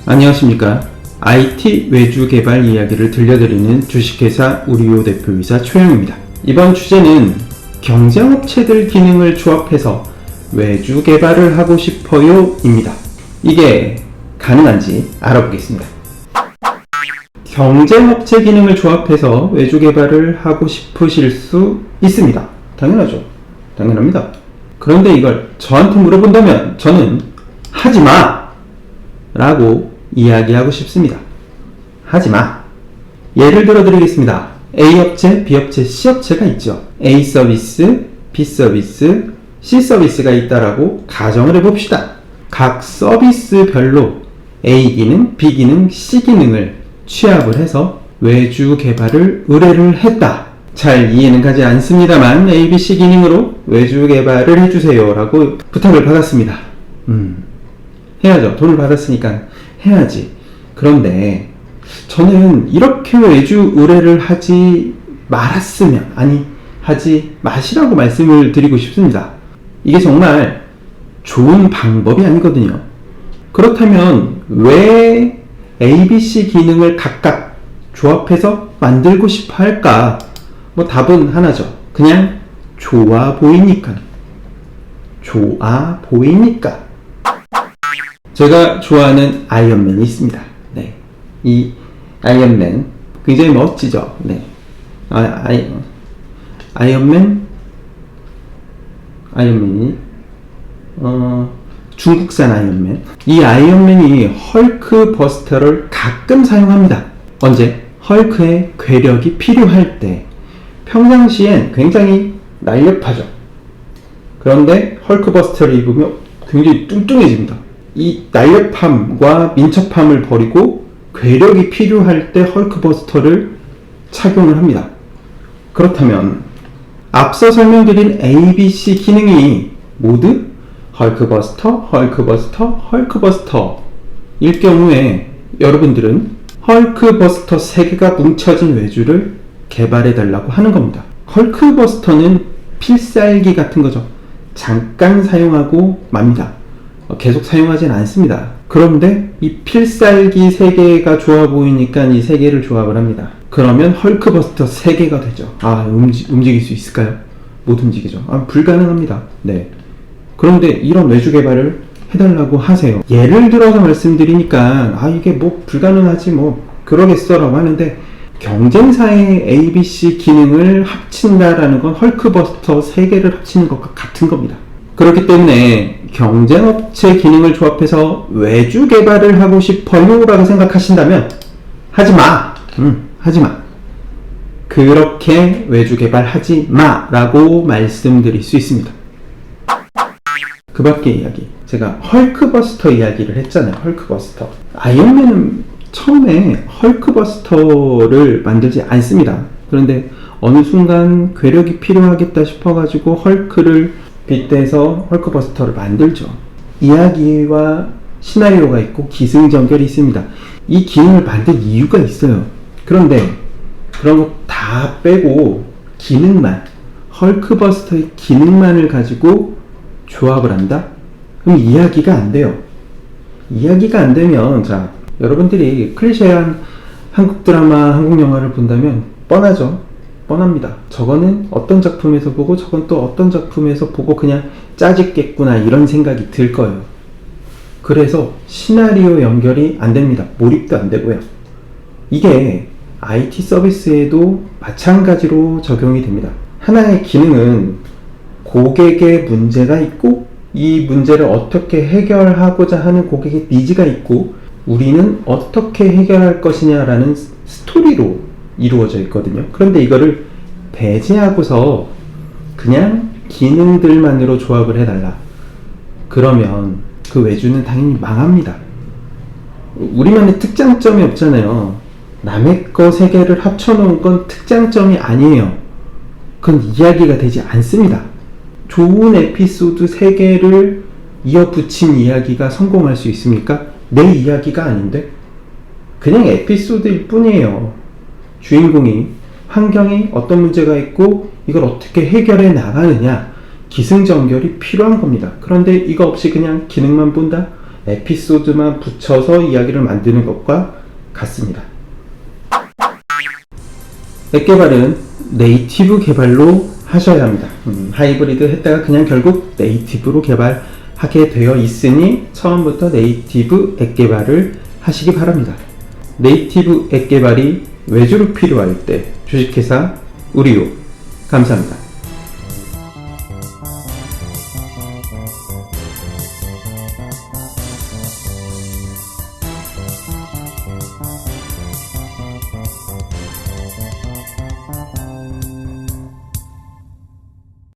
안녕하십니까. IT 외주 개발 이야기를 들려드리는 주식회사 우리오 대표이사 최영입니다. 이번 주제는 경쟁업체들 기능을 조합해서 외주 개발을 하고 싶어요 입니다. 이게 가능한지 알아보겠습니다. 경쟁업체 기능을 조합해서 외주 개발을 하고 싶으실 수 있습니다. 당연하죠. 당연합니다. 그런데 이걸 저한테 물어본다면 저는 하지마! 라고 이야기하고 싶습니다. 하지마. 예를 들어 드리겠습니다. A업체, B업체, C업체가 있죠. A 서비스, B 서비스, C 서비스가 있다라고 가정을 해봅시다. 각 서비스별로 A 기능, B 기능, C 기능을 취합을 해서 외주 개발을 의뢰를 했다. 잘 이해는 가지 않습니다만 A, B, C 기능으로 외주 개발을 해주세요 라고 부탁을 받았습니다. 해야죠. 돈을 받았으니까 해야지. 그런데 저는 이렇게 외주 의뢰를 하지 말았으면, 하지 마시라고 말씀을 드리고 싶습니다. 이게 정말 좋은 방법이 아니거든요. 그렇다면 왜 A, B, C 기능을 각각 조합해서 만들고 싶어 할까? 답은 하나죠. 그냥 좋아 보이니까. 좋아 보이니까. 제가 좋아하는 아이언맨이 있습니다. 네. 이 아이언맨 굉장히 멋지죠. 네. 아이언맨이 중국산 아이언맨. 이 아이언맨이 헐크 버스터를 가끔 사용합니다. 언제? 헐크의 괴력이 필요할 때. 평상시엔 굉장히 날렵하죠. 그런데 헐크 버스터를 입으면 굉장히 뚱뚱해집니다. 이 날렵함과 민첩함을 버리고 괴력이 필요할 때 헐크버스터를 착용을 합니다. 그렇다면 앞서 설명드린 A, B, C 기능이 모두 헐크버스터, 헐크버스터, 헐크버스터 일 경우에 여러분들은 헐크버스터 3개가 뭉쳐진 외주를 개발해달라고 하는 겁니다. 헐크버스터는 필살기 같은 거죠. 잠깐 사용하고 맙니다. 계속 사용하진 않습니다. 그런데 이 필살기 3개가 좋아 보이니까 이 3개를 조합을 합니다. 그러면 헐크버스터 3개가 되죠. 움직일 수 있을까요? 못 움직이죠. 불가능합니다. 네. 그런데 이런 외주 개발을 해달라고 하세요. 예를 들어서 말씀드리니까 이게 불가능하지 그러겠어 라고 하는데, 경쟁사의 ABC 기능을 합친다라는 건 헐크버스터 3개를 합치는 것과 같은 겁니다. 그렇기 때문에 경쟁업체 기능을 조합해서 외주 개발을 하고 싶어요 라고 생각하신다면 하지마! 하지마. 그렇게 외주 개발하지 마 라고 말씀드릴 수 있습니다. 그 밖의 이야기, 제가 헐크버스터 이야기를 했잖아요. 헐크버스터. 아이언맨은 처음에 헐크버스터를 만들지 않습니다. 그런데 어느 순간 괴력이 필요하겠다 싶어가지고 헐크를 빗대서 헐크버스터를 만들죠. 이야기와 시나리오가 있고 기승전결이 있습니다. 이 기능을 만든 이유가 있어요. 그런데 그런 거 다 빼고 기능만, 헐크버스터의 기능만을 가지고 조합을 한다? 그럼 이야기가 안 돼요. 이야기가 안 되면, 여러분들이 클리셰한 한국 드라마, 한국 영화를 본다면 뻔하죠. 뻔합니다. 저거는 어떤 작품에서 보고 저건 또 어떤 작품에서 보고 그냥 짜집겠구나 이런 생각이 들 거예요. 그래서 시나리오 연결이 안 됩니다. 몰입도 안 되고요. 이게 IT 서비스에도 마찬가지로 적용이 됩니다. 하나의 기능은 고객의 문제가 있고 이 문제를 어떻게 해결하고자 하는 고객의 니즈가 있고 우리는 어떻게 해결할 것이냐라는 스토리로 이루어져 있거든요. 그런데 이거를 배제하고서 그냥 기능들만으로 조합을 해달라. 그러면 그 외주는 당연히 망합니다. 우리만의 특장점이 없잖아요. 남의 거 3개를 합쳐놓은 건 특장점이 아니에요. 그건 이야기가 되지 않습니다. 좋은 에피소드 3개를 이어붙인 이야기가 성공할 수 있습니까? 내 이야기가 아닌데? 그냥 에피소드일 뿐이에요. 주인공이 환경에 어떤 문제가 있고 이걸 어떻게 해결해 나가느냐, 기승전결이 필요한 겁니다. 그런데 이거 없이 그냥 기능만 본다? 에피소드만 붙여서 이야기를 만드는 것과 같습니다. 앱 개발은 네이티브 개발로 하셔야 합니다. 하이브리드 했다가 그냥 결국 네이티브로 개발하게 되어 있으니 처음부터 네이티브 앱 개발을 하시기 바랍니다. 네이티브 앱 개발이 외주로 필요할 때 주식회사 우리요. 감사합니다.